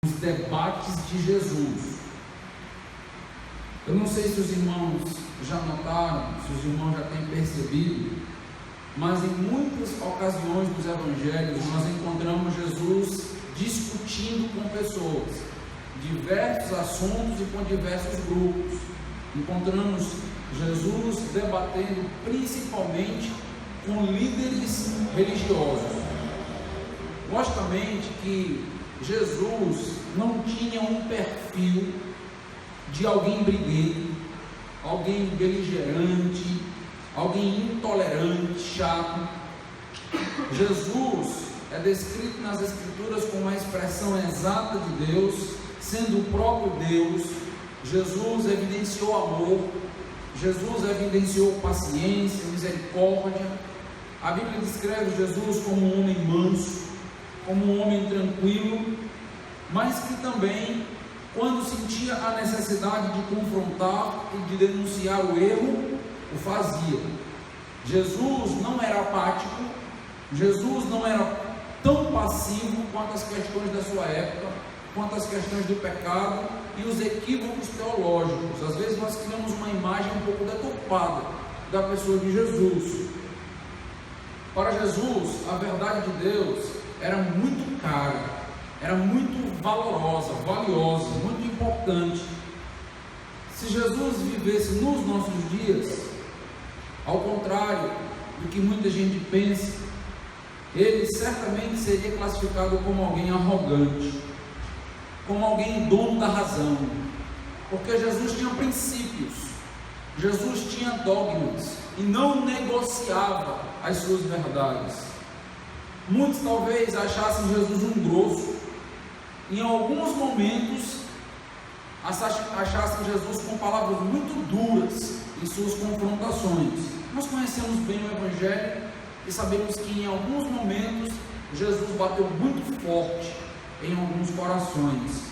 os debates de Jesus. Eu não sei se os irmãos já notaram, se os irmãos já têm percebido, mas em muitas ocasiões dos evangelhos nós encontramos Jesus discutindo com pessoas, diversos assuntos e com diversos grupos. Encontramos Jesus debatendo principalmente com líderes religiosos. Logicamente que Jesus não tinha um perfil de alguém briguento, alguém beligerante, alguém intolerante, chato. Jesus é descrito nas Escrituras como a expressão exata de Deus, sendo o próprio Deus. Jesus evidenciou amor, Jesus evidenciou paciência, misericórdia. A Bíblia descreve Jesus como um homem manso, como um homem tranquilo, mas que também, quando sentia a necessidade de confrontar e de denunciar o erro, o fazia. Jesus não era apático, Jesus não era tão passivo quanto as questões da sua época, quanto as questões do pecado e os equívocos teológicos. Às vezes nós criamos uma imagem um pouco deturpada da pessoa de Jesus. Para Jesus, a verdade de Deus era muito cara, era muito valorosa, valiosa, muito importante. Se Jesus vivesse nos nossos dias, ao contrário do que muita gente pensa, ele certamente seria classificado como alguém arrogante, como alguém dono da razão, porque Jesus tinha princípios, Jesus tinha dogmas e não negociava as suas verdades. Muitos talvez achassem Jesus um grosso, em alguns momentos achassem Jesus com palavras muito duras em suas confrontações. Nós conhecemos bem o Evangelho e sabemos que em alguns momentos Jesus bateu muito forte em alguns corações.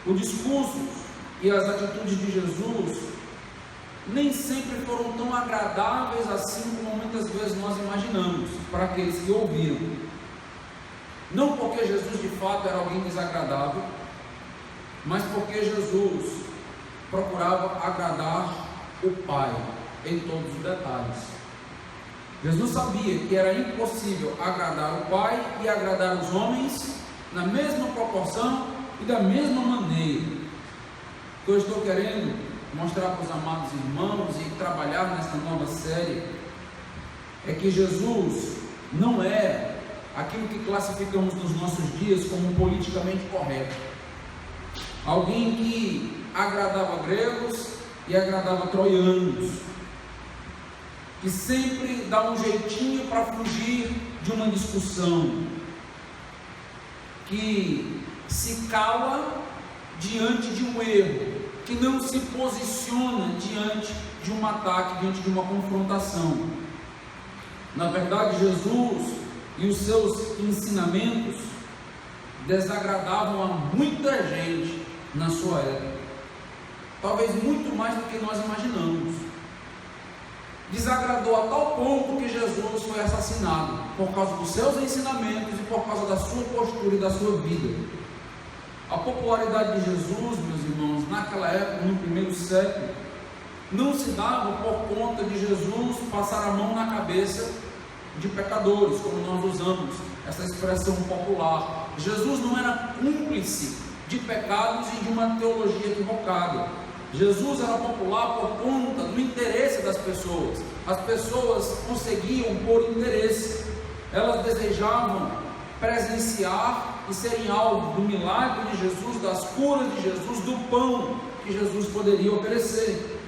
O discurso e as atitudes de Jesus nem sempre foram tão agradáveis assim como muitas vezes nós imaginamos para aqueles que ouviram. Não porque Jesus de fato era alguém desagradável, mas porque Jesus procurava agradar o Pai em todos os detalhes. Jesus sabia que era impossível agradar o Pai e agradar os homens na mesma proporção e da mesma maneira. O que eu estou querendo mostrar para os amados irmãos e trabalhar nesta nova série é que Jesus não era aquilo que classificamos nos nossos dias como politicamente correto, alguém que agradava gregos e agradava troianos, que sempre dá um jeitinho para fugir de uma discussão, que se cala diante de um erro, que não se posiciona diante de um ataque, diante de uma confrontação. Na verdade, Jesus e os seus ensinamentos desagradavam a muita gente na sua época, talvez muito mais do que nós imaginamos. Desagradou a tal ponto que Jesus foi assassinado por causa dos seus ensinamentos e por causa da sua postura e da sua vida. A popularidade de Jesus, meus irmãos, naquela época, no primeiro século, não se dava por conta de Jesus passar a mão na cabeça de pecadores, como nós usamos essa expressão popular. Jesus não era cúmplice de pecados e de uma teologia equivocada. Jesus era popular por conta do interesse das pessoas. As pessoas conseguiam por interesse, elas desejavam presenciar e serem alvo do milagre de Jesus, das curas de Jesus, do pão que Jesus poderia oferecer.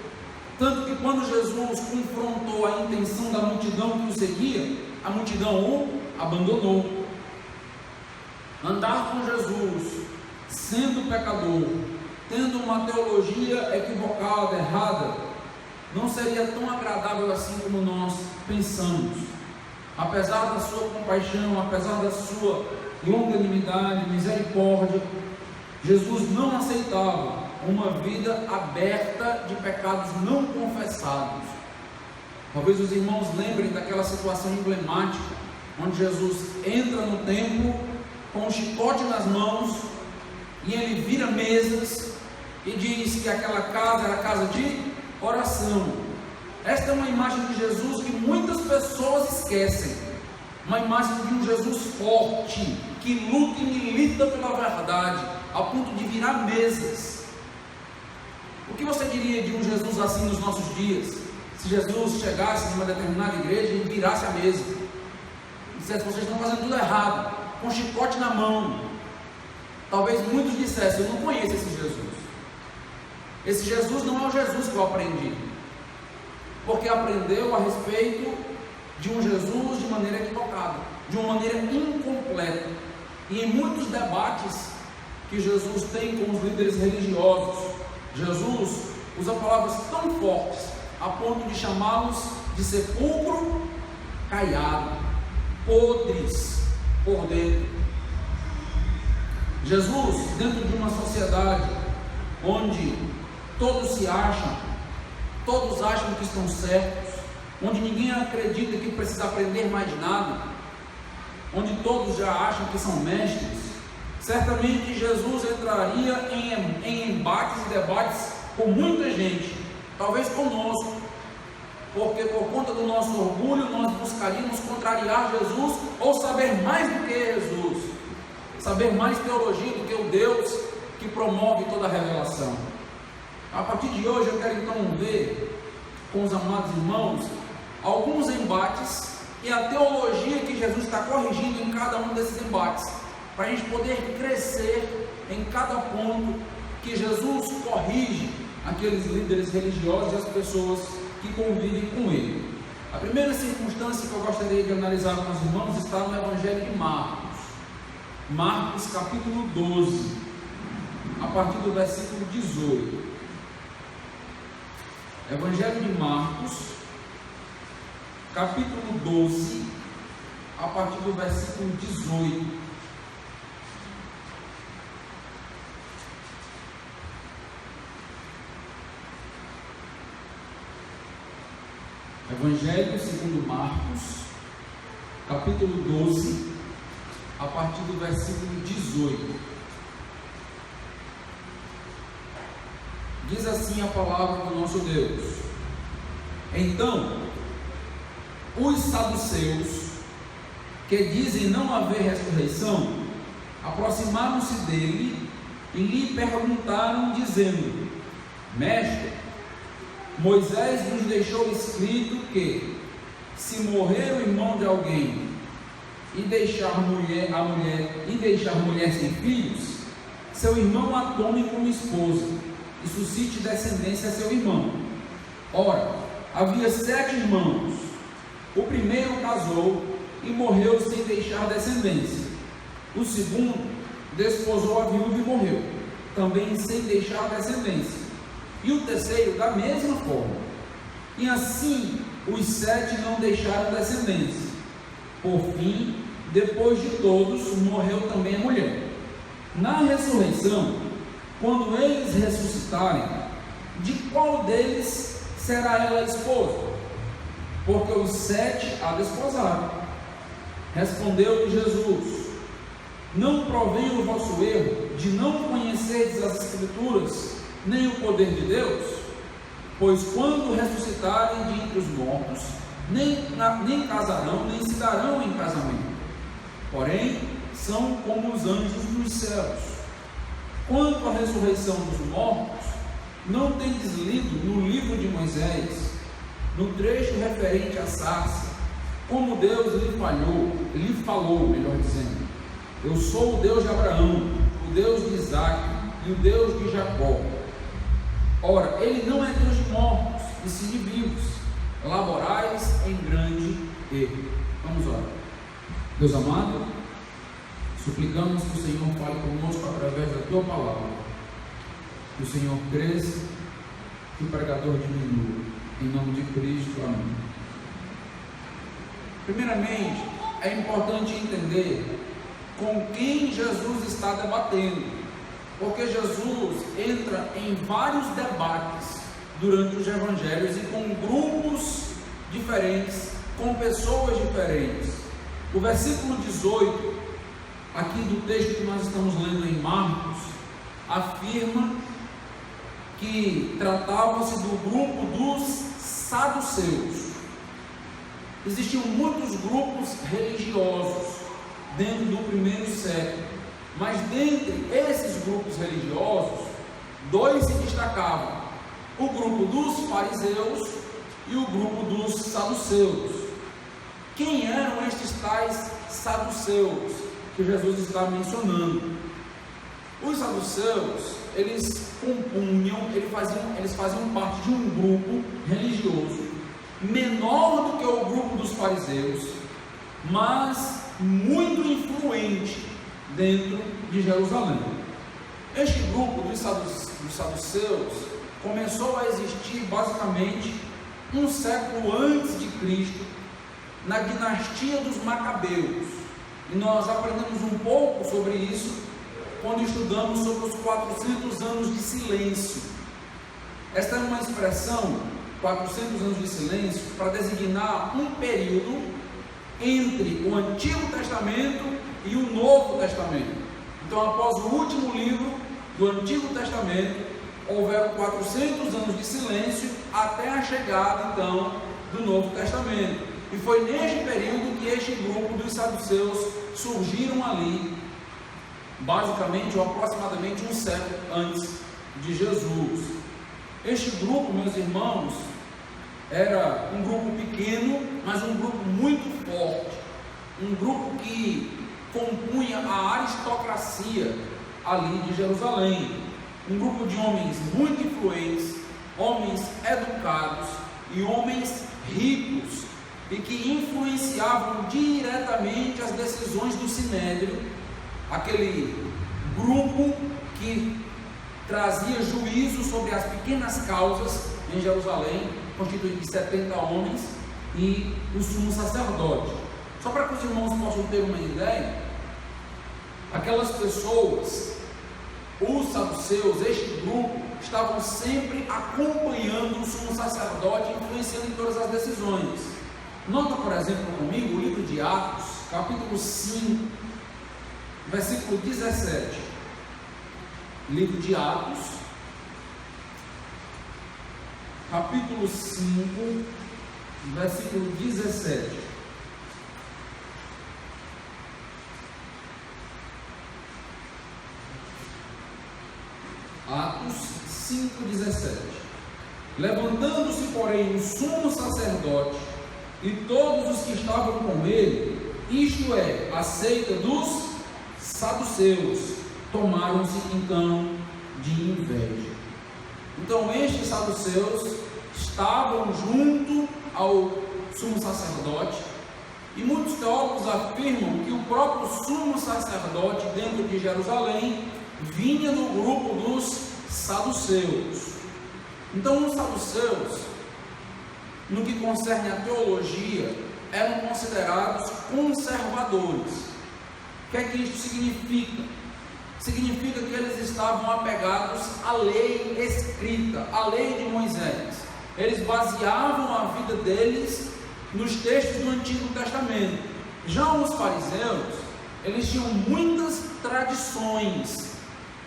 Tanto que quando Jesus confrontou a intenção da multidão que o seguia, a multidão o abandonou. Andar com Jesus, sendo pecador, tendo uma teologia equivocada, errada, não seria tão agradável assim como nós pensamos. Apesar da sua compaixão, apesar da sua longanimidade, misericórdia, Jesus não aceitava uma vida aberta de pecados não confessados. Talvez os irmãos lembrem daquela situação emblemática, onde Jesus entra no templo com um chicote nas mãos mesas e diz que aquela casa era casa de oração. Esta é uma imagem de Jesus que muitas pessoas esquecem. Uma imagem de um Jesus forte, que luta e milita pela verdade, a ponto de virar mesas. O que você diria de um Jesus assim nos nossos dias? Se Jesus chegasse em uma determinada igreja e virasse a mesa, e dissesse: vocês estão fazendo tudo errado, com chicote na mão. Talvez muitos dissessem: eu não conheço esse Jesus. Esse Jesus não é o Jesus que eu aprendi, porque aprendeu a respeito de um Jesus de maneira equivocada, de uma maneira incompleta. E em muitos debates que Jesus tem com os líderes religiosos, Jesus usa palavras tão fortes a ponto de chamá-los de sepulcro caiado, podres por dentro. Jesus, dentro de uma sociedade onde todos se acham, todos acham que estão certos, onde ninguém acredita que precisa aprender mais nada, onde todos já acham que são mestres, certamente Jesus entraria em embates e debates com muita gente, talvez conosco, porque por conta do nosso orgulho nós buscaríamos contrariar Jesus ou saber mais do que Jesus, saber mais teologia do que o Deus que promove toda a revelação. A partir de hoje eu quero então ver com os amados irmãos alguns embates e a teologia que Jesus está corrigindo em cada um desses embates, para a gente poder crescer em cada ponto que Jesus corrige aqueles líderes religiosos e as pessoas que convivem com ele. A primeira circunstância que eu gostaria de analisar com os irmãos está no Evangelho de Marcos, Marcos capítulo 12, a partir do versículo 18. Evangelho de Marcos, capítulo 12, a partir do versículo 18. Evangelho segundo Marcos, capítulo 12, a partir do versículo 18. Diz assim a palavra do nosso Deus: então, os saduceus, que dizem não haver ressurreição, aproximaram-se dele e lhe perguntaram, dizendo: Mestre, Moisés nos deixou escrito que, se morrer o irmão de alguém e deixar mulher sem filhos, seu irmão a tome como esposa e suscite descendência a seu irmão. Ora, havia 7 irmãos. O primeiro casou e morreu sem deixar descendência. O segundo desposou a viúva e morreu, também sem deixar descendência. E o terceiro da mesma forma. E assim os 7 não deixaram descendência. Por fim, depois de todos, morreu também a mulher. Na ressurreição, quando eles ressuscitarem, de qual deles será ela esposa? Porque os 7 a desposaram. Respondeu-lhe Jesus: não provém o vosso erro de não conhecerdes as Escrituras, nem o poder de Deus? Pois quando ressuscitarem de entre os mortos, nem casarão, nem se darão em casamento, porém são como os anjos nos céus. Quanto à ressurreição dos mortos, não tendes lido no livro de Moisés, no trecho referente à sarça, como Deus lhe falou, melhor dizendo: eu sou o Deus de Abraão, o Deus de Isaac e o Deus de Jacó. Ora, ele não é Deus de mortos, e sim de vivos. Laborais em grande erro. Vamos orar. Deus amado, suplicamos que o Senhor fale conosco através da Tua palavra. Que o Senhor cresça, que o pregador diminua. Em nome de Cristo, amém. Primeiramente, é importante entender com quem Jesus está debatendo, porque Jesus entra em vários debates durante os evangelhos e com grupos diferentes, com pessoas diferentes. O versículo 18 aqui do texto que nós estamos lendo em Marcos afirma que tratava-se do grupo dos saduceus. Existiam muitos grupos religiosos dentro do primeiro século, mas dentre esses grupos religiosos, dois se destacavam: o grupo dos fariseus e o grupo dos saduceus. Quem eram estes tais saduceus que Jesus está mencionando? Os saduceus, eles faziam parte de um grupo religioso menor do que o grupo dos fariseus, mas muito influente dentro de Jerusalém. Este grupo dos saduceus começou a existir basicamente um século antes de Cristo, na dinastia dos Macabeus, e nós aprendemos um pouco sobre isso quando estudamos sobre os 400 anos de silêncio. Esta é uma expressão, 400 anos de silêncio, para designar um período entre o Antigo Testamento e o Novo Testamento. Então, após o último livro do Antigo Testamento, houveram 400 anos de silêncio até a chegada, então, do Novo Testamento. E foi neste período que este grupo dos saduceus surgiram ali, basicamente ou aproximadamente um século antes de Jesus. Este grupo, meus irmãos, era um grupo pequeno, mas um grupo muito forte, um grupo que compunha a aristocracia ali de Jerusalém, um grupo de homens muito influentes, homens educados e homens ricos, e que influenciavam diretamente as decisões do Sinédrio, aquele grupo que trazia juízo sobre as pequenas causas em Jerusalém, constituído de 70 homens e o sumo sacerdote. Só para que os irmãos possam ter uma ideia, aquelas pessoas, os saduceus, este grupo, estavam sempre acompanhando o sumo sacerdote, influenciando em todas as decisões. Nota, por exemplo, comigo o livro de Atos, capítulo 5, versículo 17. Livro de Atos, capítulo 5, versículo 17. Atos 5,17. Levantando-se, porém, o sumo sacerdote e todos os que estavam com ele, isto é, a seita dos saduceus, tomaram-se então de inveja. Então estes saduceus estavam junto ao sumo sacerdote, e muitos teólogos afirmam que o próprio sumo sacerdote dentro de Jerusalém vinha do grupo dos saduceus. Então os saduceus, no que concerne a teologia, eram considerados conservadores. O que é que isso significa? Significa que eles estavam apegados à lei escrita, à lei de Moisés. Eles baseavam a vida deles nos textos do Antigo Testamento. Já os fariseus, eles tinham muitas tradições,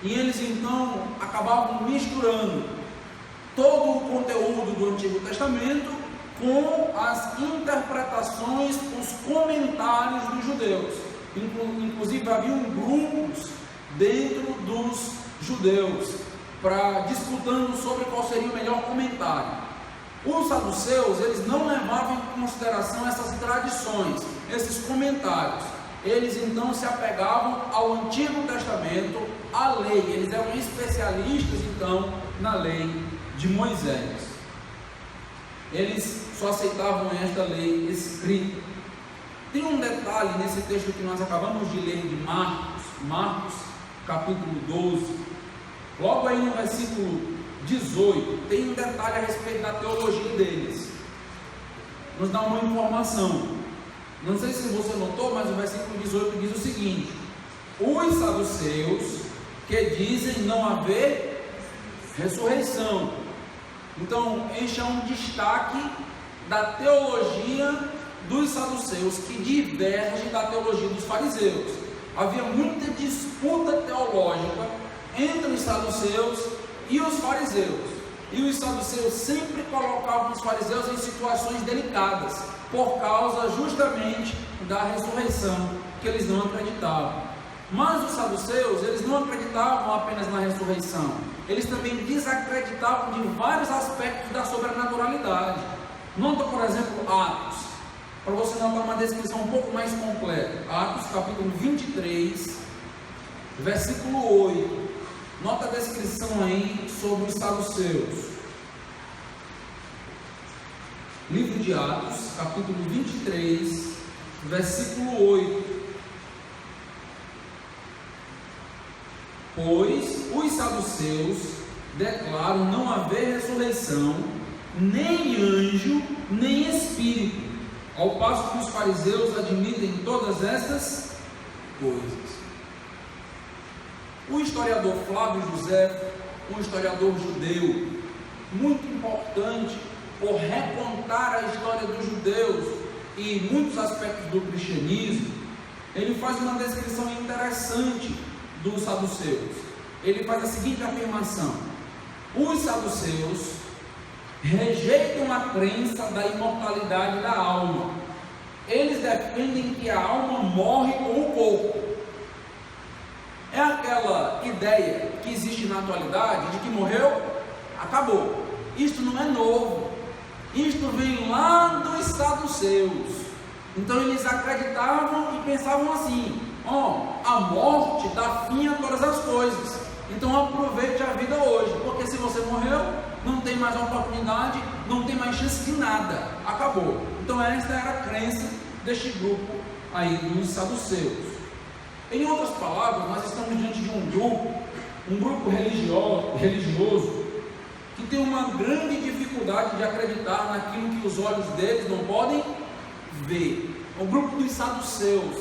e eles então acabavam misturando todo o conteúdo do Antigo Testamento com as interpretações, os comentários dos judeus. Inclusive haviam grupos dentro dos judeus disputando sobre qual seria o melhor comentário. Os saduceus, eles não levavam em consideração essas tradições, esses comentários. Eles então se apegavam ao Antigo Testamento, à lei. Eles eram especialistas então na lei de Moisés. Eles só aceitavam esta lei escrita. Tem um detalhe nesse texto que nós acabamos de ler de Marcos capítulo 12, logo aí no versículo 18, tem um detalhe a respeito da teologia deles. Nos dá uma informação. Não sei se você notou, mas o versículo 18 diz o seguinte: os saduceus que dizem não haver ressurreição. Então, este é um destaque da teologia dos saduceus, que diverge da teologia dos fariseus. Havia muita disputa teológica entre os saduceus e os fariseus. E os saduceus sempre colocavam os fariseus em situações delicadas, por causa justamente da ressurreição, que eles não acreditavam. Mas os saduceus, eles não acreditavam apenas na ressurreição, eles também desacreditavam de vários aspectos da sobrenaturalidade. Nota, por exemplo, Atos, para você notar uma descrição um pouco mais completa. Atos capítulo 23, versículo 8. Nota a descrição aí sobre os saduceus. Livro de Atos, capítulo 23, versículo 8. Pois os saduceus declaram não haver ressurreição, nem anjo, nem espírito, ao passo que os fariseus admitem todas estas coisas. O historiador Flávio José, um historiador judeu muito importante por recontar a história dos judeus e muitos aspectos do cristianismo, ele faz uma descrição interessante dos saduceus. Ele faz a seguinte afirmação: os saduceus rejeitam a crença da imortalidade da alma. Eles defendem que a alma morre com o corpo. É aquela ideia que existe na atualidade de que morreu, acabou. Isto não é novo. Isto vem lá dos saduceus. Então eles acreditavam e pensavam assim: a morte dá fim a todas as coisas. Então aproveite a vida hoje, porque se você morreu, não tem mais oportunidade, não tem mais chance de nada. Acabou. Então esta era a crença deste grupo aí dos saduceus. Em outras palavras, nós estamos diante de um grupo religioso que tem uma grande dificuldade de acreditar naquilo que os olhos deles não podem ver. O grupo dos saduceus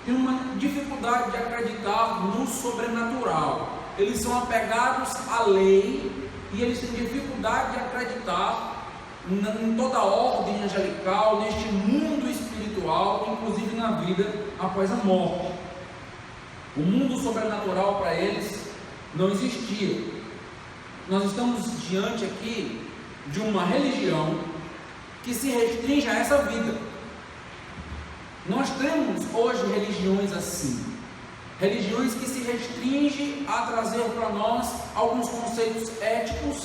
tem uma dificuldade de acreditar no sobrenatural. Eles são apegados à lei e eles têm dificuldade de acreditar em toda a ordem angelical, neste mundo espiritual, inclusive na vida após a morte. O mundo sobrenatural para eles não existia. Nós estamos diante aqui de uma religião que se restringe a essa vida. Nós temos hoje religiões assim, religiões que se restringem a trazer para nós alguns conceitos éticos,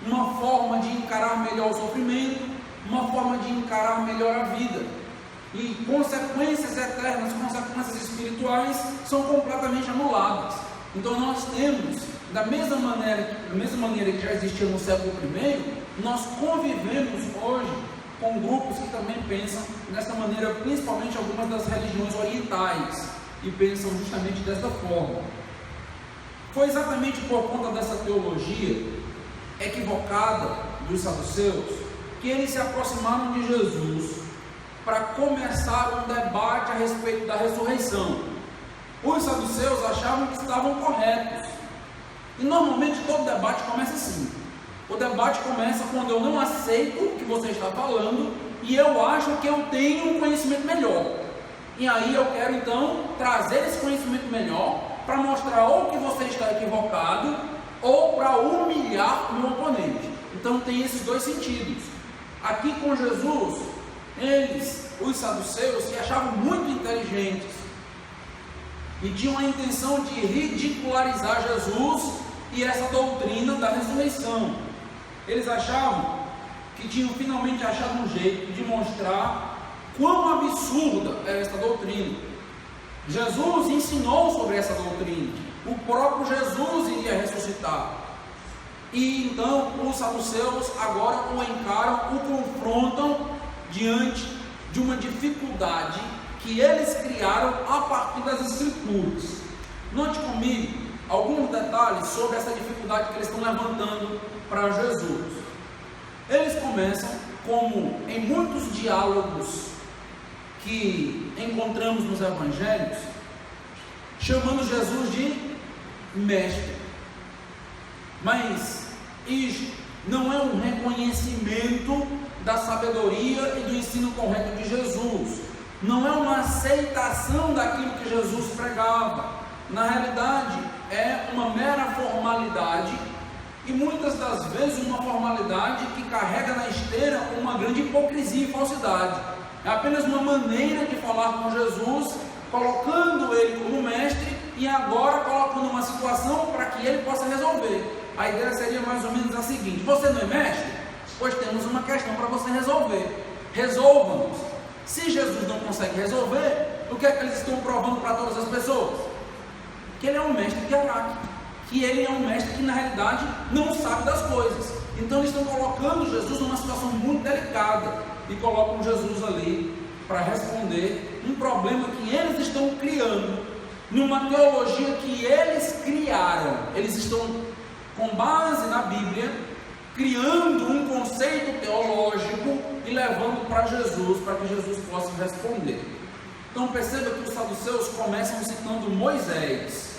uma forma de encarar melhor o sofrimento, uma forma de encarar melhor a vida. E consequências eternas, consequências espirituais são completamente anuladas. Então nós temos, da mesma maneira que já existia no século I, nós convivemos hoje com grupos que também pensam dessa maneira, principalmente algumas das religiões orientais, e pensam justamente dessa forma. Foi exatamente por conta dessa teologia equivocada dos saduceus que eles se aproximaram de Jesus para começar um debate a respeito da ressurreição. Os saduceus achavam que estavam corretos, e normalmente todo debate começa assim. O debate começa quando eu não aceito o que você está falando e eu acho que eu tenho um conhecimento melhor, e aí eu quero então trazer esse conhecimento melhor para mostrar ou que você está equivocado ou para humilhar o meu oponente. Então tem esses dois sentidos. Aqui com Jesus, os saduceus, se achavam muito inteligentes e tinham a intenção de ridicularizar Jesus e essa doutrina da ressurreição. Eles achavam que tinham finalmente achado um jeito de mostrar quão absurda é esta doutrina. Jesus ensinou sobre essa doutrina, o próprio Jesus iria ressuscitar. E então os saduceus agora o encaram, o confrontam diante de uma dificuldade que eles criaram a partir das Escrituras. Note comigo alguns detalhes sobre essa dificuldade que eles estão levantando para Jesus. Eles começam, como em muitos diálogos que encontramos nos evangelhos, chamando Jesus de mestre. Mas isso não é um reconhecimento da sabedoria e do ensino correto de Jesus, não é uma aceitação daquilo que Jesus pregava. Na realidade, é uma mera formalidade, e muitas das vezes uma formalidade que carrega na esteira uma grande hipocrisia e falsidade. É apenas uma maneira de falar com Jesus, colocando ele como mestre e agora colocando uma situação para que ele possa resolver. A ideia seria mais ou menos a seguinte: você não é mestre? Pois temos uma questão para você resolver. Resolva-nos. Se Jesus não consegue resolver, o que é que eles estão provando para todas as pessoas? Que ele é um mestre de Araque, que ele é um mestre que na realidade não sabe das coisas. Então eles estão colocando Jesus numa situação muito delicada e colocam Jesus ali para responder um problema que eles estão criando, numa teologia que eles criaram. Eles estão, com base na Bíblia, criando um conceito teológico e levando para Jesus, para que Jesus possa responder. Então perceba que os saduceus começam citando Moisés.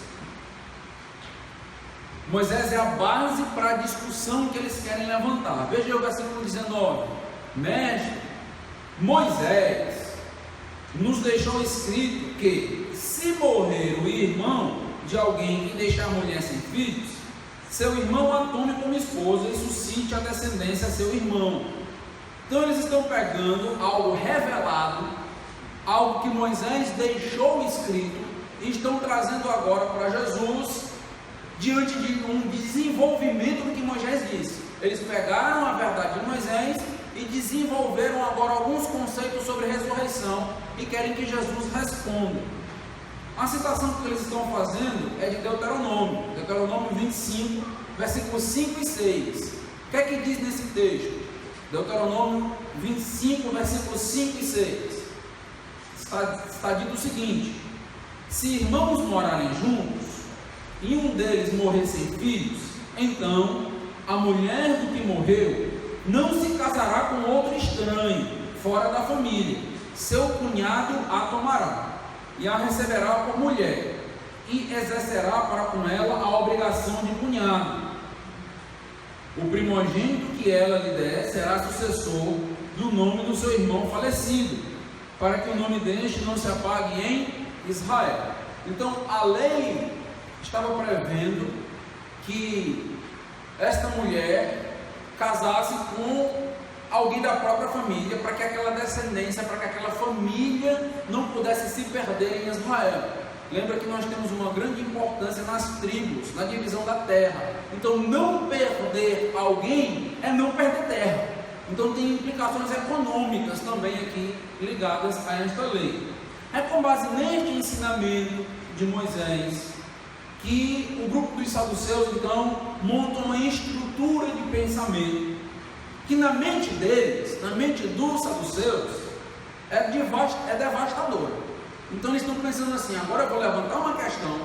Moisés é a base para a discussão que eles querem levantar. Veja o versículo 19: Mestre, Moisés nos deixou escrito que, se morrer o irmão de alguém que deixar a mulher sem filhos, seu irmão a tome como esposa e suscite a descendência a seu irmão. Então eles estão pegando algo revelado, algo que Moisés deixou escrito, e estão trazendo agora para Jesus, diante de um desenvolvimento do que Moisés disse. Eles pegaram a verdade de Moisés e desenvolveram agora alguns conceitos sobre ressurreição e querem que Jesus responda. A citação que eles estão fazendo é de Deuteronômio 25, versículos 5 e 6. O que é que diz nesse texto? Deuteronômio 25, versículos 5 e 6. Está dito o seguinte: se irmãos morarem juntos e um deles morrer sem filhos, então a mulher do que morreu não se casará com outro estranho, fora da família. Seu cunhado a tomará, e a receberá por mulher, e exercerá para com ela a obrigação de cunhado. O primogênito que ela lhe der será sucessor do nome do seu irmão falecido, para que o nome deste não se apague em Israel. Então a lei estava prevendo que esta mulher casasse com alguém da própria família, para que aquela descendência, para que aquela família não pudesse se perder em Israel. Lembra que nós temos uma grande importância nas tribos, na divisão da terra. Então não perder alguém é não perder terra. Então tem implicações econômicas também aqui ligadas a esta lei. É com base neste ensinamento de Moisés que o grupo dos saduceus então monta uma estrutura de pensamento que na mente deles, na mente dos saduceus, é devastadora. Então eles estão pensando assim: agora eu vou levantar uma questão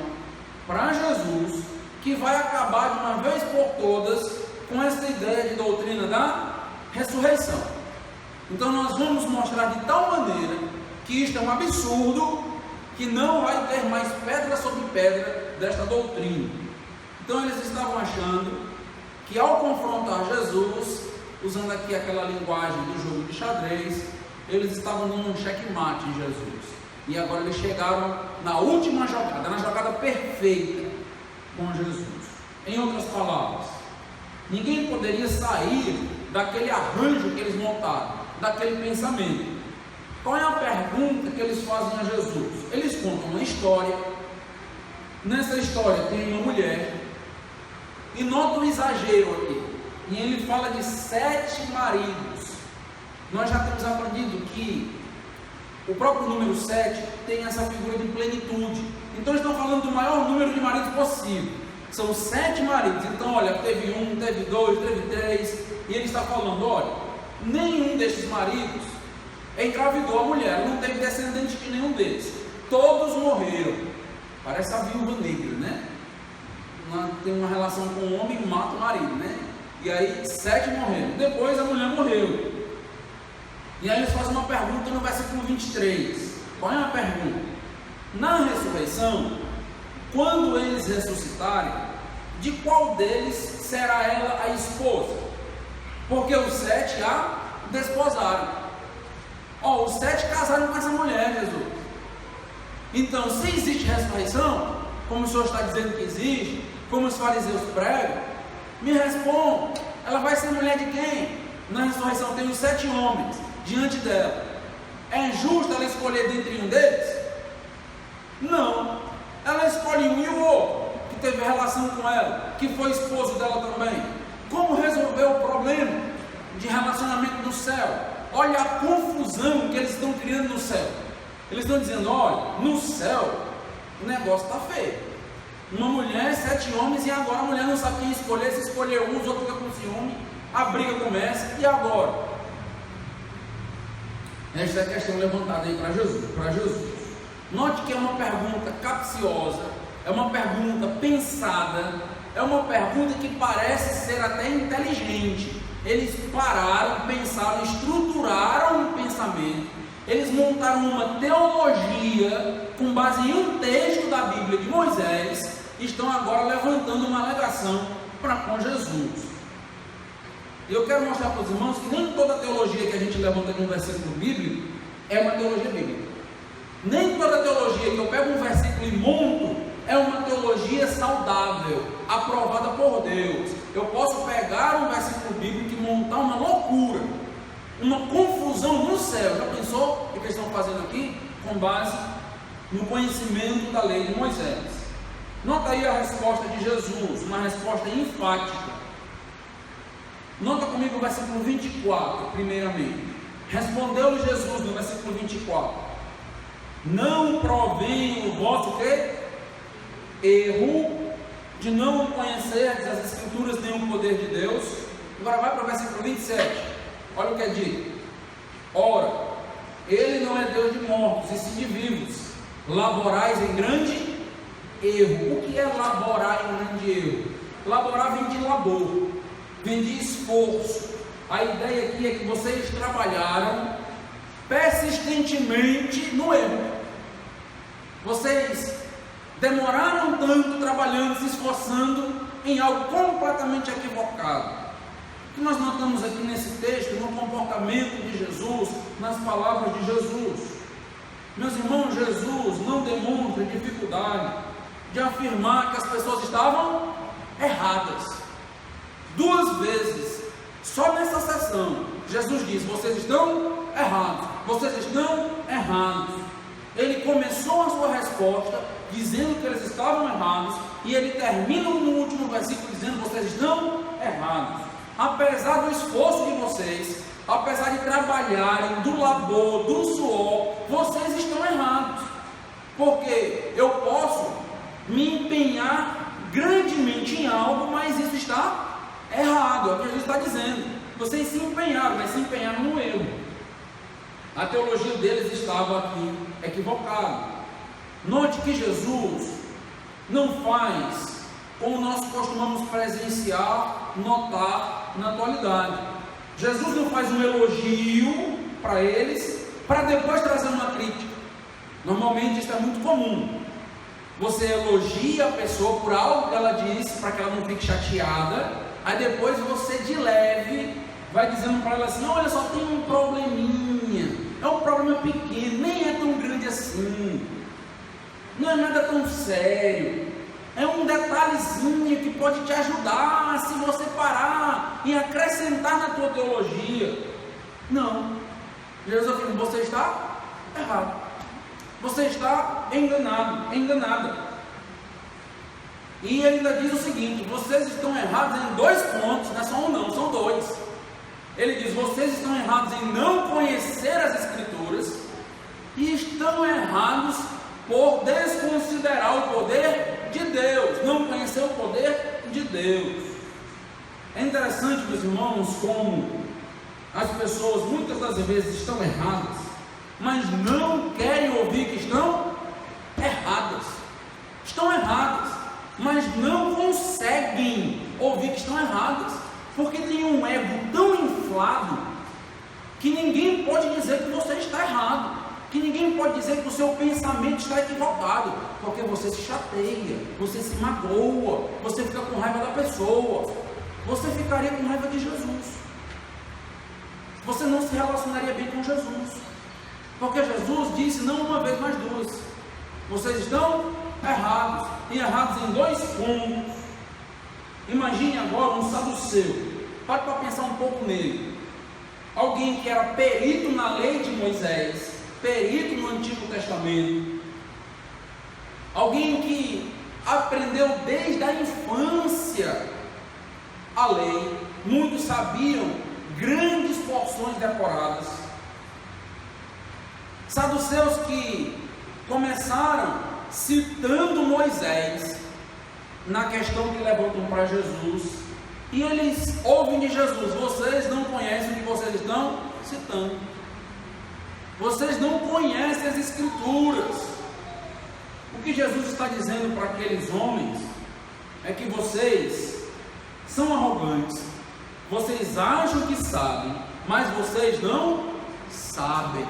para Jesus que vai acabar de uma vez por todas com essa ideia de doutrina da ressurreição. Então nós vamos mostrar de tal maneira que isto é um absurdo, que não vai ter mais pedra sobre pedra desta doutrina. Então eles estavam achando que ao confrontar Jesus, usando aqui aquela linguagem do jogo de xadrez, eles estavam dando um checkmate em Jesus. E agora eles chegaram na última jogada, na jogada perfeita com Jesus. Em outras palavras, ninguém poderia sair daquele arranjo que eles montaram, daquele pensamento. Qual é a pergunta que eles fazem a Jesus? Eles contam uma história. Nessa história tem uma mulher, e nota um exagero aqui, e ele fala de 7 maridos. Nós já temos aprendido que o próprio número 7 tem essa figura de plenitude. Então eles estão falando do maior número de maridos possível. São 7 maridos. Então olha, teve 1, teve 2, teve 3, e ele está falando: olha, nenhum destes maridos engravidou a mulher, não teve descendente de nenhum deles, todos morreram. Parece a viúva negra, né? Tem uma relação com o homem e mata o marido, né? E aí 7 morreram, depois a mulher morreu. E aí eles fazem uma pergunta no versículo 23. Qual é a pergunta? Na ressurreição, quando eles ressuscitarem, de qual deles será ela a esposa? Porque os 7 a desposaram. Os 7 casaram com essa mulher, Jesus. Então, se existe ressurreição, como o Senhor está dizendo que existe, como os fariseus pregam? Me responda, ela vai ser mulher de quem? Na ressurreição tem os 7 homens diante dela. É justo ela escolher dentre um deles? Não. Ela escolhe um e o outro, que teve relação com ela, que foi esposo dela também. Como resolver o problema de relacionamento no céu? Olha a confusão que eles estão criando no céu. Eles estão dizendo, olha, no céu o negócio está feio. Uma mulher, 7 homens, e agora a mulher não sabe quem escolher. Se escolher um, os outros ficam com ciúme, a briga começa, e agora? Esta é a questão levantada aí para Jesus. Note que é uma pergunta capciosa, é uma pergunta pensada, é uma pergunta que parece ser até inteligente. Eles pararam, pensaram, estruturaram um pensamento, eles montaram uma teologia com base em um texto da Bíblia de Moisés, e estão agora levantando uma alegação para com Jesus. E eu quero mostrar para os irmãos que nem toda teologia que a gente levanta de um versículo bíblico é uma teologia bíblica. Nem toda teologia que eu pego um versículo e monto é uma teologia saudável, aprovada por Deus. Eu posso pegar um versículo bíblico e montar uma loucura, uma confusão no céu. Já pensou o que eles estão fazendo aqui? Com base no conhecimento da lei de Moisés. Nota aí a resposta de Jesus, uma resposta enfática. Nota comigo o versículo 24, primeiramente. Respondeu-lhe Jesus no versículo 24: não provém o vosso quê? Erro de não conhecer as Escrituras nem o poder de Deus. Agora vai para o versículo 27. Olha o que é dito: ora, ele não é Deus de mortos, e sim de vivos. Laborais em grande erro. O que é laborar em grande erro? Laborar vem de labor, vem de esforço. A ideia aqui é que vocês trabalharam persistentemente no erro. Vocês demoraram tanto trabalhando, se esforçando em algo completamente equivocado. O que nós notamos aqui nesse texto, no comportamento de Jesus, nas palavras de Jesus? Meus irmãos, Jesus não demonstra dificuldade de afirmar que as pessoas estavam erradas. 2 vezes, só nessa sessão, Jesus diz: vocês estão errados, vocês estão errados. Ele começou a sua resposta dizendo que eles estavam errados, e ele termina no último versículo dizendo: vocês estão errados. Apesar do esforço de vocês, apesar de trabalharem, do labor, do suor, vocês estão errados. Porque eu posso me empenhar grandemente em algo, mas isso está errado. É o que Jesus está dizendo. Vocês se empenharam, mas se empenharam no erro. A teologia deles estava aqui equivocada. Note que Jesus não faz como nós costumamos presenciar, notar na atualidade. Jesus não faz um elogio para eles, para depois trazer uma crítica. Normalmente isso é muito comum. Você elogia a pessoa por algo que ela disse, para que ela não fique chateada, aí depois você de leve vai dizendo para ela assim: olha, só tem um probleminha, é um problema pequeno, nem é tão grande assim, não é nada tão sério, é um detalhezinho que pode te ajudar se você parar e acrescentar na tua teologia. Não, Jesus afirma: você está errado, você está enganado, enganada. E ele ainda diz o seguinte: vocês estão errados em 2 pontos, não é só um não, são 2. Ele diz: vocês estão errados em não conhecer as Escrituras, e estão errados por desconsiderar o poder de Deus, não conhecer o poder de Deus. É interessante, meus irmãos, como as pessoas muitas das vezes estão erradas, mas não querem ouvir que estão erradas. Estão erradas, mas não conseguem ouvir que estão erradas, porque tem um ego tão inflado que ninguém pode dizer que você está errado, que ninguém pode dizer que o seu pensamento está equivocado, porque você se chateia, você se magoa, você fica com raiva da pessoa. Você ficaria com raiva de Jesus, você não se relacionaria bem com Jesus, porque Jesus disse não uma vez, mas 2: vocês estão errados, e errados em 2 pontos. Imagine agora um saduceu, pare para pensar um pouco nele, alguém que era perito na lei de Moisés, perito no Antigo Testamento, alguém que aprendeu desde a infância a lei, muitos sabiam grandes porções decoradas, saduceus que começaram citando Moisés na questão que levantam para Jesus, e eles ouvem de Jesus: vocês não conhecem o que vocês estão citando, vocês não conhecem as Escrituras. O que Jesus está dizendo para aqueles homens é que vocês são arrogantes, vocês acham que sabem, mas vocês não sabem,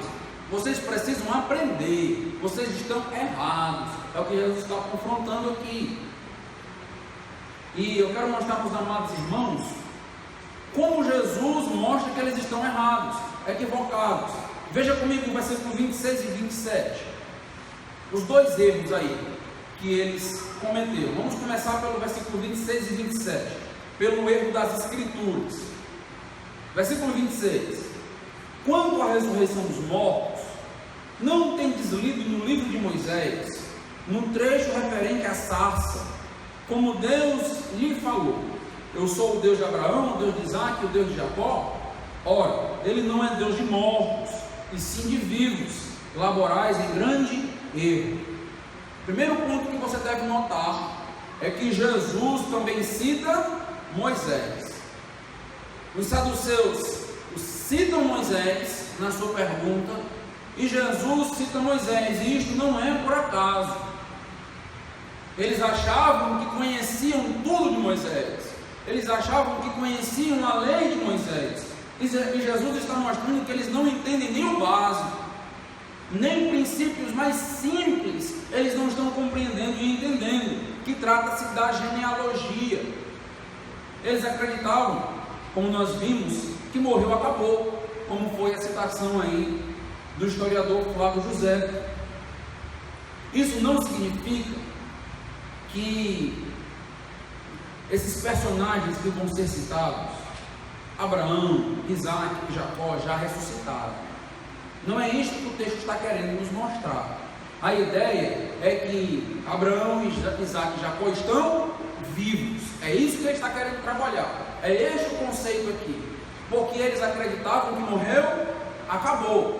vocês precisam aprender, vocês estão errados. É o que Jesus está confrontando aqui. E eu quero mostrar para os amados irmãos como Jesus mostra que eles estão errados, equivocados. Veja comigo o versículo 26 e 27, os 2 erros aí que eles cometeram. Vamos começar pelo versículo 26 e 27, pelo erro das Escrituras. Versículo 26: quanto à ressurreição dos mortos, não tendes lido no livro de Moisés, no trecho referente à sarça, como Deus lhe falou: eu sou o Deus de Abraão, o Deus de Isaac, o Deus de Jacó? Ora, ele não é Deus de mortos, e sim de vivos. Laborais em grande erro. Primeiro ponto que você deve notar é que Jesus também cita Moisés. Os saduceus citam Moisés na sua pergunta, e Jesus cita Moisés, e isto não é por acaso. Eles achavam que conheciam tudo de Moisés, eles achavam que conheciam a lei de Moisés, e Jesus está mostrando que eles não entendem nem o básico, nem princípios mais simples, eles não estão compreendendo e entendendo, que trata-se da genealogia. Eles acreditavam, como nós vimos, que morreu, acabou, como foi a citação aí do historiador Flávio José. Isso não significa que esses personagens que vão ser citados, Abraão, Isaac e Jacó, já ressuscitaram. Não é isso que o texto está querendo nos mostrar. A ideia é que Abraão, Isaac e Jacó estão vivos. É isso que ele está querendo trabalhar. É este o conceito aqui. Porque eles acreditavam que morreu, acabou.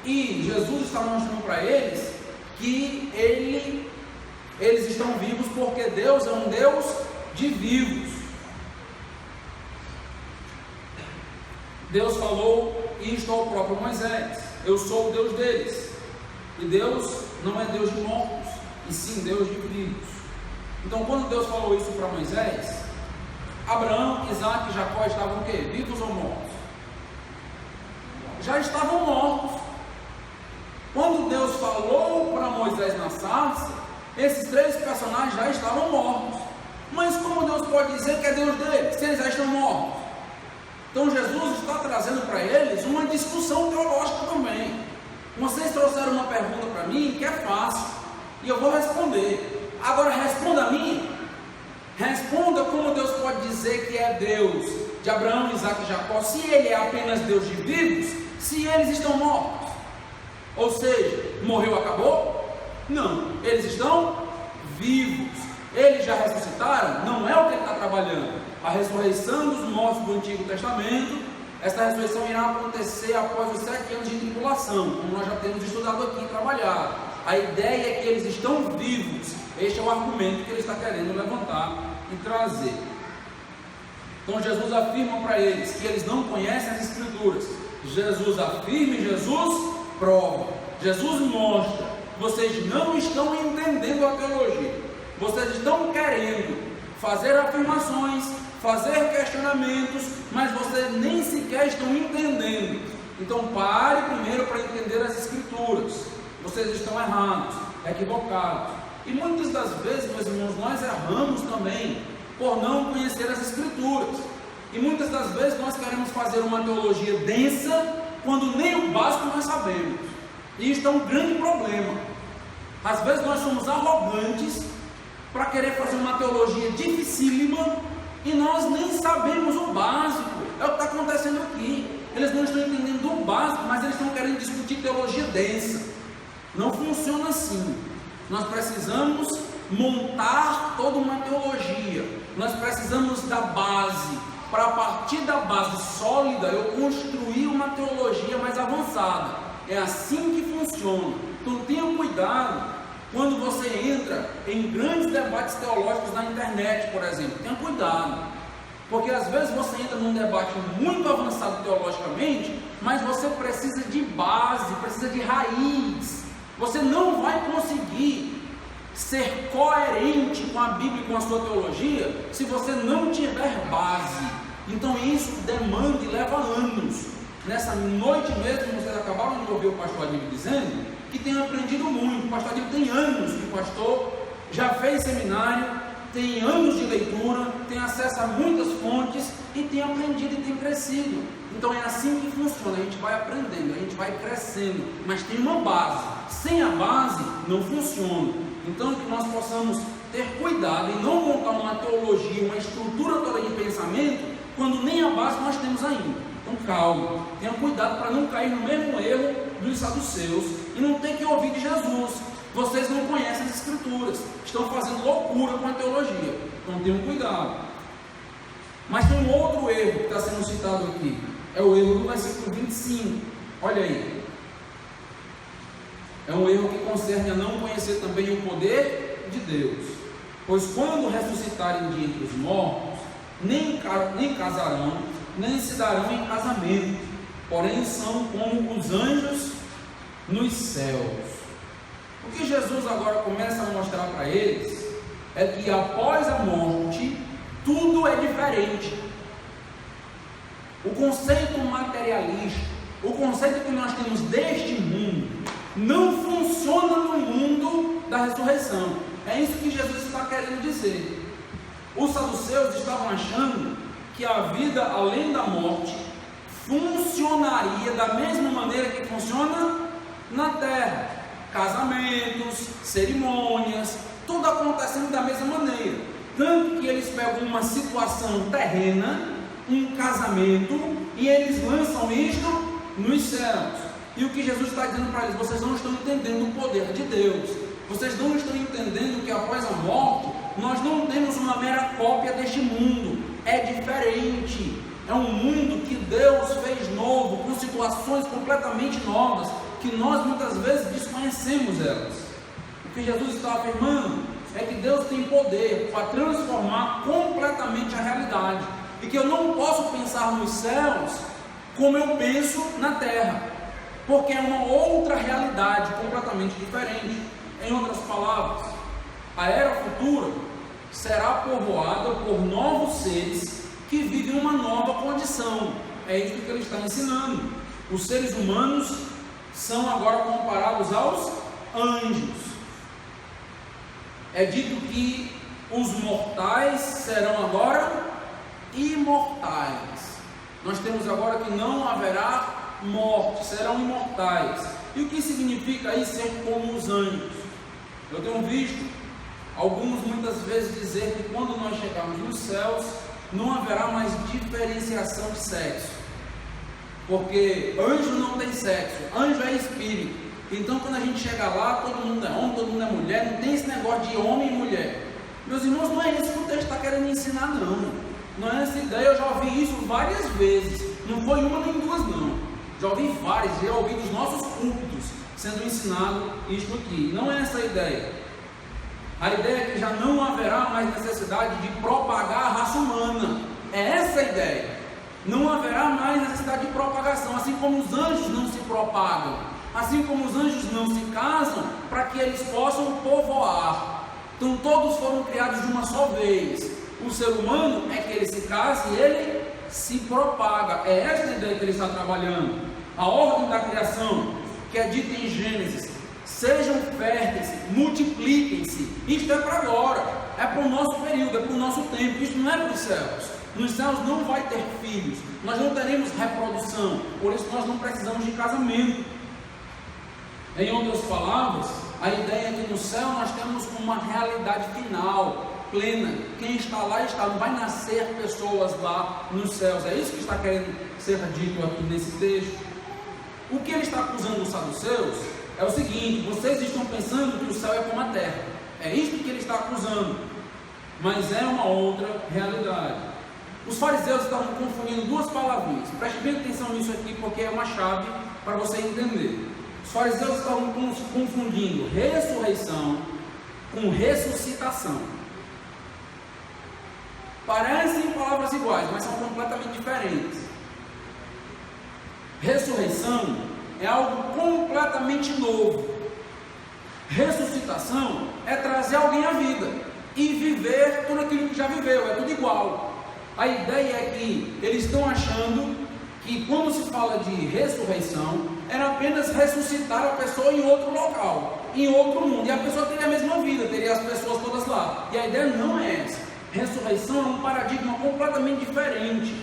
E Jesus está mostrando para eles que eles estão vivos, porque Deus é um Deus de vivos. Deus falou isto ao próprio Moisés: eu sou o Deus deles. E Deus não é Deus de mortos, e sim Deus de vivos. Então, quando Deus falou isso para Moisés, Abraão, Isaac e Jacó estavam o quê? Vivos ou mortos? Já estavam mortos. Quando Deus falou para Moisés na sarça, esses 3 personagens já estavam mortos. Mas como Deus pode dizer que é Deus deles, se eles já estão mortos? Então Jesus está trazendo para eles uma discussão teológica também. Vocês trouxeram uma pergunta para mim que é fácil, e eu vou responder. Agora responda a mim. Responda como Deus pode dizer que é Deus de Abraão, Isaac e Jacó, se Ele é apenas Deus de vivos, se eles estão mortos. Ou seja, morreu, acabou? Não, eles estão vivos. Eles já ressuscitaram? Não é o que ele está trabalhando. A ressurreição dos mortos do Antigo Testamento, essa ressurreição irá acontecer após os 7 anos de tribulação, como nós já temos estudado aqui e trabalhado. A ideia é que eles estão vivos. Este é o argumento que ele está querendo levantar e trazer. Então Jesus afirma para eles que eles não conhecem as Escrituras. Jesus afirma e Jesus prova. Jesus mostra: vocês não estão entendendo a teologia. Vocês estão querendo fazer afirmações, fazer questionamentos, mas vocês nem sequer estão entendendo. Então pare primeiro para entender as Escrituras. Vocês estão errados, equivocados. E muitas das vezes, meus irmãos, nós erramos também por não conhecer as Escrituras. E muitas das vezes nós queremos fazer uma teologia densa, quando nem o básico nós sabemos. E isto é um grande problema. Às vezes nós somos arrogantes para querer fazer uma teologia dificílima e nós nem sabemos o básico. É o que está acontecendo aqui. Eles não estão entendendo o básico, mas eles estão querendo discutir teologia densa. Não funciona assim. Nós precisamos montar toda uma teologia. Nós precisamos da base, para a partir da base sólida eu construir uma teologia mais avançada. É assim que funciona. Então tenha cuidado quando você entra em grandes debates teológicos na internet, por exemplo. Tenha cuidado, porque às vezes você entra num debate muito avançado teologicamente, mas você precisa de base, precisa de raiz. Você não vai conseguir ser coerente com a Bíblia e com a sua teologia se você não tiver base. Então isso demanda e leva anos. Nessa noite mesmo, vocês acabaram de ouvir o pastor Adílio dizendo que tem aprendido muito. O pastor Adílio tem anos que o pastor já fez seminário, tem anos de leitura, tem acesso a muitas fontes e tem aprendido e tem crescido. Então é assim que funciona, a gente vai aprendendo, a gente vai crescendo, mas tem uma base. Sem a base não funciona. Então que nós possamos ter cuidado em não montar uma teologia, uma estrutura toda de pensamento, quando nem a base nós temos ainda. Então calma, tenha cuidado para não cair no mesmo erro dos saduceus e não ter que ouvir de Jesus. Vocês não conhecem as escrituras, estão fazendo loucura com a teologia. Então tenham cuidado. Mas tem um outro erro que está sendo citado aqui. É o erro do versículo 25. Olha aí. É um erro que concerne a não conhecer também o poder de Deus. Pois quando ressuscitarem de entre os mortos, nem casarão, nem se darão em casamento, porém são como os anjos nos céus. O que Jesus agora começa a mostrar para eles é que após a morte tudo é diferente. O conceito materialista, o conceito que nós temos deste mundo, não funciona no mundo da ressurreição. É isso que Jesus está querendo dizer. Os saduceus estavam achando que a vida além da morte funcionaria da mesma maneira que funciona na terra. Casamentos, cerimônias, tudo acontecendo da mesma maneira. Tanto que eles pegam uma situação terrena, um casamento, e eles lançam isto nos céus. E o que Jesus está dizendo para eles: vocês não estão entendendo o poder de Deus. Vocês não estão entendendo que após a morte nós não temos uma mera cópia deste mundo. É diferente. É um mundo que Deus fez novo, com situações completamente novas, que nós muitas vezes desconhecemos elas. O que Jesus está afirmando é que Deus tem poder para transformar completamente a realidade, e que eu não posso pensar nos céus como eu penso na terra, porque é uma outra realidade completamente diferente. Em outras palavras, a era futura será povoada por novos seres que vivem uma nova condição. É isso que ele está ensinando. Os seres humanos são agora comparados aos anjos. É dito que os mortais serão agora imortais. Nós temos agora que não haverá morte, serão imortais. E o que significa isso, ser como os anjos? Eu tenho visto alguns muitas vezes dizer que quando nós chegarmos nos céus não haverá mais diferenciação de sexo, porque anjo não tem sexo, anjo é espírito. Então quando a gente chegar lá, todo mundo é homem, todo mundo é mulher, não tem esse negócio de homem e mulher. Meus irmãos, não é isso que o texto está querendo ensinar, não é essa ideia. Eu já ouvi isso várias vezes, não foi uma nem duas não, já ouvi várias, já ouvi dos nossos púlpitos sendo ensinado isto aqui. Não é essa a ideia. A ideia é que já não haverá mais necessidade de propagar a raça humana. É essa a ideia. Não haverá mais necessidade de propagação, assim como os anjos não se propagam, assim como os anjos não se casam, para que eles possam povoar. Então todos foram criados de uma só vez. O ser humano é que ele se casa e ele se propaga. É essa a ideia que ele está trabalhando. A ordem da criação, que é dita em Gênesis: sejam férteis, multipliquem-se. Isto é para agora, é para o nosso período, é para o nosso tempo. Isto não é para os céus. Nos céus não vai ter filhos, nós não teremos reprodução, por isso nós não precisamos de casamento. Em outras palavras, A ideia é que no céu nós temos uma realidade final, plena. Quem está lá está, não vai nascer pessoas lá nos céus. É isso que está querendo ser dito aqui nesse texto. O que ele está acusando os saduceus é o seguinte: vocês estão pensando que o céu é como a terra. É isso que ele está acusando, mas é uma outra realidade. Os fariseus estavam confundindo duas palavrinhas. Preste bem atenção nisso aqui, porque é uma chave para você entender. Os fariseus estavam confundindo ressurreição com ressuscitação. Parecem palavras iguais, mas são completamente diferentes. Ressurreição é algo completamente novo. Ressuscitação é trazer alguém à vida e viver tudo aquilo que já viveu, é tudo igual. A ideia é que eles estão achando que quando se fala de ressurreição, era apenas ressuscitar a pessoa em outro local, em outro mundo, e a pessoa teria a mesma vida, teria as pessoas todas lá. E a ideia não é essa. Ressurreição é um paradigma completamente diferente.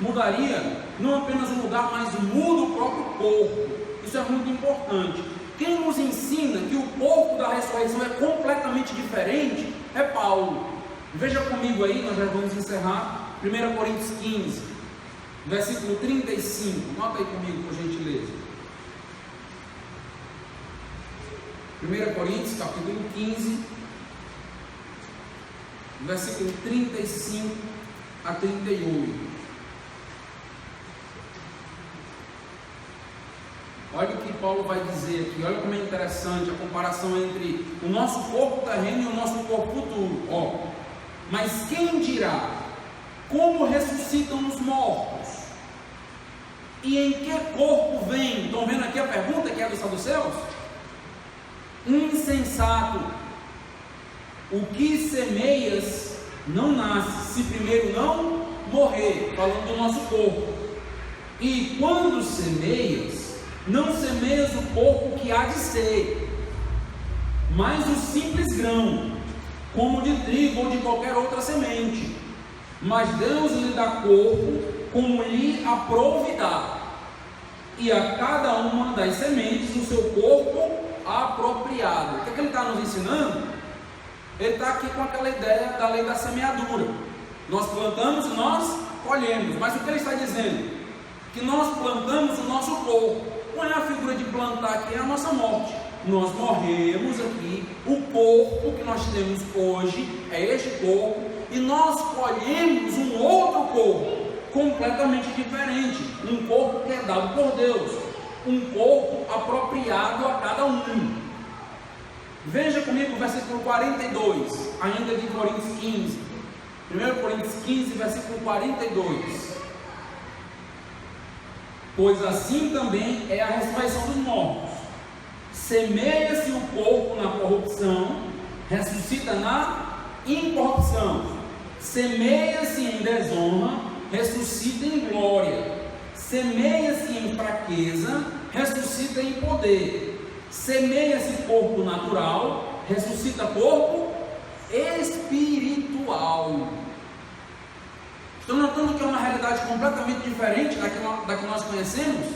Mudaria não apenas o lugar, mas muda o próprio corpo. Isso é muito importante. Quem nos ensina que o corpo da ressurreição é completamente diferente é Paulo. Veja comigo aí, nós já vamos encerrar. 1 Coríntios 15, versículo 35. Nota aí comigo, por gentileza. 1 Coríntios, capítulo 15, versículo 35 a 38. Olha o que Paulo vai dizer aqui. Olha como é interessante a comparação entre o nosso corpo terreno e o nosso corpo futuro. Mas quem dirá como ressuscitam os mortos? E em que corpo vem? Estão vendo aqui a pergunta que é dos saduceus? Insensato, o que semeias não nasce, se primeiro não morrer, falando do nosso corpo. E quando semeias, não semeias o corpo que há de ser, mas o simples grão, como de trigo ou de qualquer outra semente. Mas Deus lhe dá corpo como lhe aprouve dar, e a cada uma das sementes o seu corpo apropriado. O que ele está nos ensinando? Ele está aqui com aquela ideia da lei da semeadura. Nós plantamos e nós colhemos. Mas o que ele está dizendo? Que nós plantamos o nosso corpo. Qual é a figura de plantar aqui? É a nossa morte. Nós morremos aqui. O corpo que nós temos hoje é este corpo, e nós colhemos um outro corpo completamente diferente, um corpo que é dado por Deus, um corpo apropriado a cada um. Veja comigo o versículo 42, ainda de Coríntios 15, 1 Coríntios 15, versículo 42. Pois assim também é a ressurreição dos mortos. Semeia-se o corpo na corrupção, ressuscita na incorrupção. Semeia-se em desonra, ressuscita em glória. Semeia-se em fraqueza, ressuscita em poder. Semeia-se corpo natural, ressuscita corpo espiritual. Estão notando que é uma realidade completamente diferente da que nós conhecemos?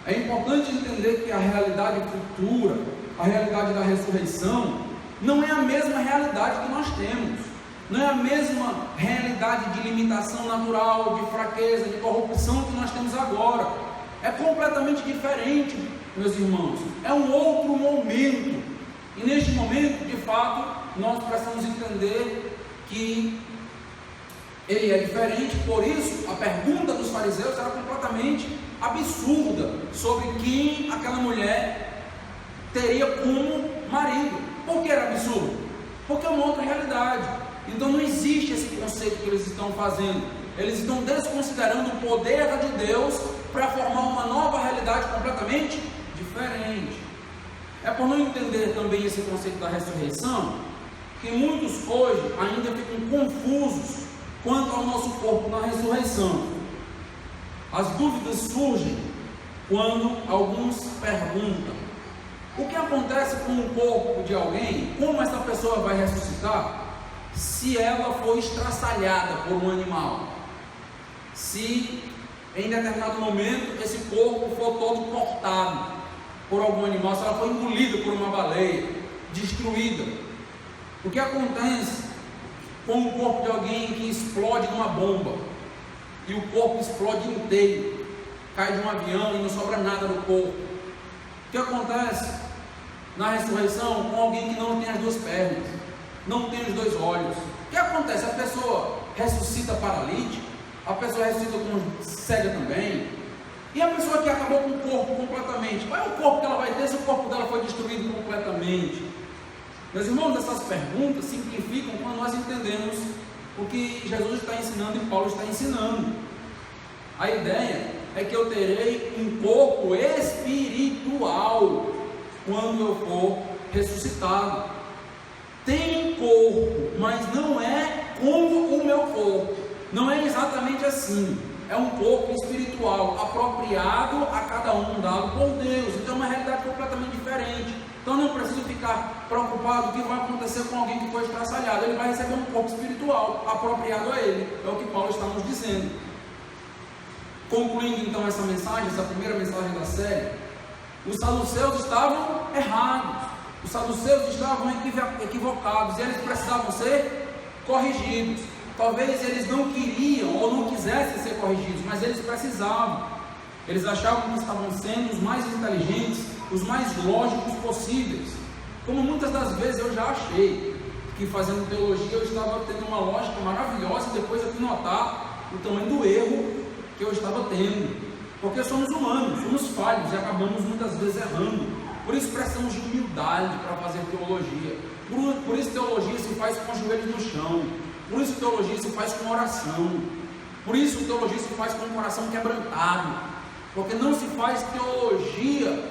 É importante entender que a realidade futura, a realidade da ressurreição, não é a mesma realidade que nós temos. Não é a mesma realidade de limitação natural, de fraqueza, de corrupção que nós temos agora. É completamente diferente, meus irmãos. É um outro momento. E neste momento, de fato, nós precisamos entender que ele é diferente. Por isso, a pergunta dos fariseus era completamente absurda sobre quem aquela mulher teria como marido. Por que era absurdo? Porque é uma outra realidade. Então não existe esse conceito que eles estão fazendo. Eles estão desconsiderando o poder de Deus para formar uma nova realidade completamente diferente. É por não entender também esse conceito da ressurreição que muitos hoje ainda ficam confusos quanto ao nosso corpo na ressurreição. As dúvidas surgem quando alguns perguntam: o que acontece com o corpo de alguém? Como essa pessoa vai ressuscitar se ela for estraçalhada por um animal? Se em determinado momento esse corpo for todo cortado? por algum animal, se ela foi engolida por uma baleia, destruída. O que acontece com o corpo de alguém que explode numa bomba e o corpo explode inteiro, cai de um avião e não sobra nada do corpo? O que acontece na ressurreição com alguém que não tem as duas pernas, não tem os dois olhos? O que acontece? A pessoa ressuscita paralítica, a pessoa ressuscita com cega também, e a pessoa que acabou com o corpo completamente, qual é o corpo que ela vai ter se o corpo dela foi destruído completamente? Meus irmãos, essas perguntas simplificam quando nós entendemos o que Jesus está ensinando e Paulo está ensinando. A ideia é que eu terei um corpo espiritual quando eu for ressuscitado. Tem corpo, mas não é como o meu corpo, não é exatamente assim. É um corpo espiritual, apropriado a cada um, dado por Deus. Então é uma realidade completamente diferente. Então não preciso ficar preocupado com o que vai acontecer com alguém que foi estraçalhado. Ele vai receber um corpo espiritual apropriado a ele. É o que Paulo está nos dizendo. Concluindo então essa mensagem, essa primeira mensagem da série, os saduceus estavam errados. Os saduceus estavam equivocados e eles precisavam ser corrigidos. Talvez eles não queriam ou não quisessem ser corrigidos, mas eles precisavam. Eles achavam que estavam sendo os mais inteligentes, os mais lógicos possíveis. Como muitas das vezes eu já achei que fazendo teologia eu estava tendo uma lógica maravilhosa e depois eu fui notar o tamanho do erro que eu estava tendo. Porque somos humanos, somos falhos e acabamos muitas vezes errando. Por isso precisamos de humildade para fazer teologia. Por isso teologia se faz com os joelhos no chão. Por isso teologia se faz com oração. Por isso teologia se faz com o coração quebrantado. Porque não se faz teologia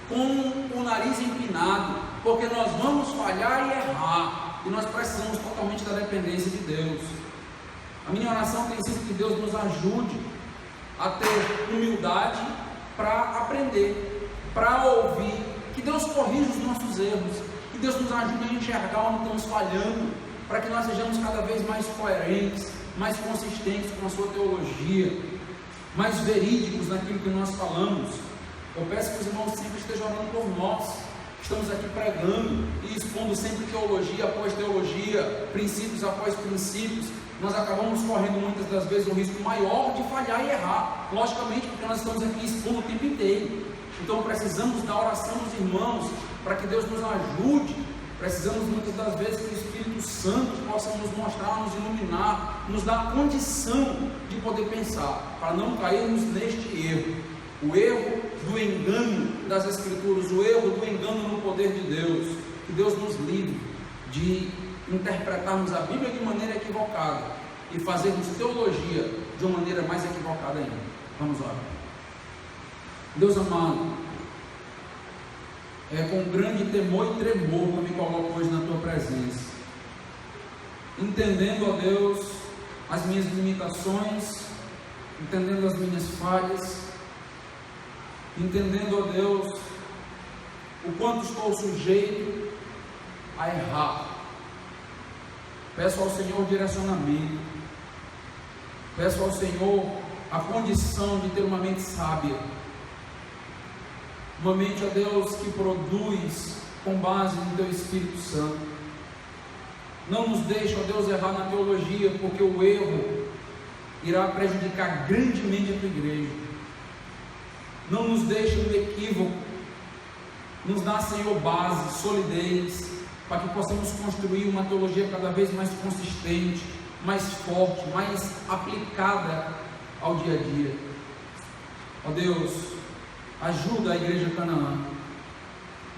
com o nariz empinado. Porque nós vamos falhar e errar. E nós precisamos totalmente da dependência de Deus. A minha oração tem sido que Deus nos ajude a ter humildade para aprender, para ouvir, que Deus corrija os nossos erros, que Deus nos ajude a enxergar onde estamos falhando, para que nós sejamos cada vez mais coerentes, mais consistentes com a sua teologia, mais verídicos naquilo que nós falamos. Eu peço que os irmãos sempre estejam orando por nós. Estamos aqui pregando e expondo sempre teologia após teologia, princípios após princípios. Nós acabamos correndo muitas das vezes um risco maior de falhar e errar, logicamente, porque nós estamos aqui expondo o tempo inteiro. Então precisamos da oração dos irmãos para que Deus nos ajude. Precisamos muitas das vezes que o Espírito Santo possa nos mostrar, nos iluminar, nos dar a condição de poder pensar, para não cairmos neste erro. O erro do engano das Escrituras, o erro do engano no poder de Deus. Que Deus nos livre de interpretarmos a Bíblia de maneira equivocada e fazermos teologia de uma maneira mais equivocada ainda. Vamos orar. Deus amado, é com grande temor e tremor que eu me coloco hoje na Tua presença, entendendo, ó Deus, as minhas limitações, entendendo as minhas falhas, entendendo, ó Deus, o quanto estou sujeito a errar. Peço ao Senhor direcionamento, peço ao Senhor a condição de ter uma mente sábia, uma mente, ó Deus, que produz com base no Teu Espírito Santo. Não nos deixe, ó Deus, errar na teologia, porque o erro irá prejudicar grandemente a Tua igreja. Não nos deixe no equívoco, nos dá, Senhor, base, solidez, para que possamos construir uma teologia cada vez mais consistente, mais forte, mais aplicada ao dia a dia. Ó Deus, ajuda a Igreja Canaã,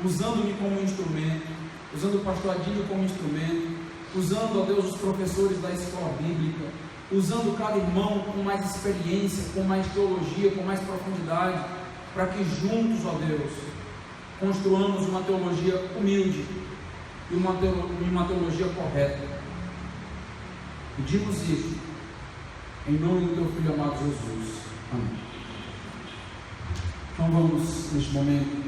usando-me como instrumento, usando o pastor Adílio como instrumento, usando, ó Deus, os professores da escola bíblica, usando cada irmão com mais experiência, com mais teologia, com mais profundidade, para que juntos, ó Deus, construamos uma teologia humilde e uma teologia correta. Pedimos isso em nome do Teu Filho amado Jesus. Amém. Então vamos, neste momento,